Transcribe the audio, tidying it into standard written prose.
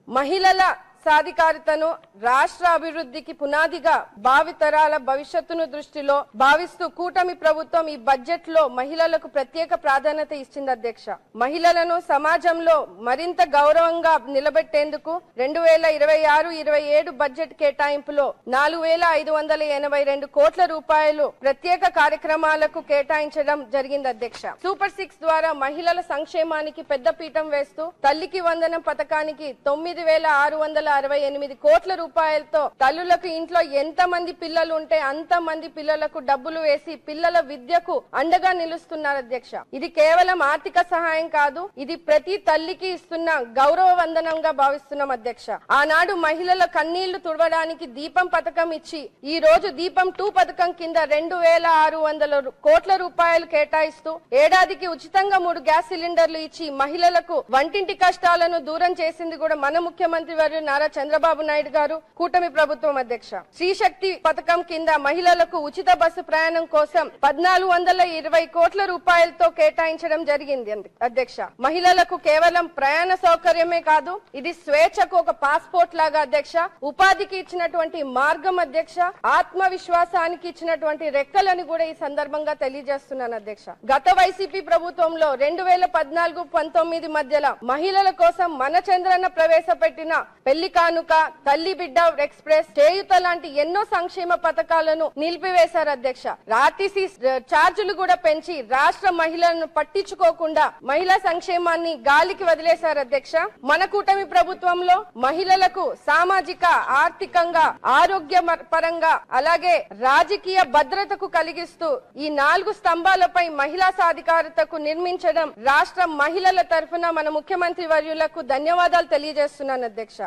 మహిళల సాధికారతను రాష్ట్ర అభివృద్ధికి పునాదిగా భావితరాల భవిష్యత్తును దృష్టిలో భావిస్తూ కూటమి ప్రభుత్వం ఈ బడ్జెట్ లో మహిళలకు ప్రత్యేక ప్రాధాన్యత ఇచ్చింది అధ్యక్ష. మహిళలను సమాజంలో మరింత గౌరవంగా నిలబెట్టేందుకు 2026-27 బడ్జెట్ కేటాయింపులో 4,582 కోట్ల రూపాయలు ప్రత్యేక కార్యక్రమాలకు కేటాయించడం జరిగింది అధ్యక్ష. సూపర్ 6 ద్వారా మహిళల సంక్షేమానికి పెద్ద పీఠం వేస్తూ తల్లికి వందనం పథకానికి 9,668 కోట్ల రూపాయలతో తల్లులకు ఇంట్లో ఎంత మంది పిల్లలు ఉంటే అంత మంది పిల్లలకు డబ్బులు వేసి పిల్లల విద్యకు అండగా నిలుస్తున్నారు అధ్యక్ష. ఇది కేవలం ఆర్థిక సహాయం కాదు, ఇది ప్రతి తల్లికి ఇస్తున్న గౌరవ వందనంగా భావిస్తున్నాం అధ్యక్ష. ఆనాడు మహిళల కన్నీళ్లు తుడవడానికి దీపం పథకం ఇచ్చి ఈ రోజు దీపం 2 పథకం కింద 2,600 కోట్ల రూపాయలు కేటాయిస్తూ ఏడాదికి ఉచితంగా 3 గ్యాస్ సిలిండర్లు ఇచ్చి మహిళలకు వంటింటి కష్టాలను దూరం చేసింది కూడా మన ముఖ్యమంత్రి వర్యులు నారా చంద్రబాబు నాయుడు గారు, కూటమి ప్రభుత్వం అధ్యక్ష. శ్రీ శక్తి పథకం కింద మహిళలకు ఉచిత బస్సు ప్రయాణం కోసం 1,420 కోట్ల రూపాయలతో కేటాయించడం జరిగింది అధ్యక్ష. మహిళలకు కేవలం ప్రయాణ సౌకర్యమే కాదు, ఇది స్వేచ్ఛకు ఒక పాస్పోర్ట్ లాగా అధ్యక్ష. ఉపాధికి ఇచ్చినటువంటి మార్గం అధ్యక్ష, ఆత్మవిశ్వాసానికి ఇచ్చినటువంటి రెక్కలని కూడా ఈ సందర్భంగా తెలియజేస్తున్నాను అధ్యక్ష. గత వైసీపీ ప్రభుత్వంలో 2014-19 మధ్యలో మహిళల కోసం మన చంద్రన్న ప్రవేశపెట్టిన పెళ్లి కానుక, తల్లి బిడ్డ ఎక్స్ప్రెస్, చేయూత లాంటి ఎన్నో సంక్షేమ పథకాలను నిలిపివేశారు అధ్యక్ష. ఆర్టీసీ ఛార్జీలు కూడా పెంచి రాష్ట్ర మహిళలను పట్టించుకోకుండా మహిళా సంక్షేమాన్ని గాలికి వదిలేశారు అధ్యక్ష. మన కూటమి ప్రభుత్వంలో మహిళలకు సామాజిక, ఆర్థికంగా, ఆరోగ్య పరంగా అలాగే రాజకీయ భద్రతకు కలిగిస్తూ ఈ 4 స్తంభాలపై మహిళా సాధికారతకు నిర్మించడం రాష్ట్ర మహిళల తరఫున మన ముఖ్యమంత్రి వర్యులకు ధన్యవాదాలు తెలియజేస్తున్నాను అధ్యక్ష.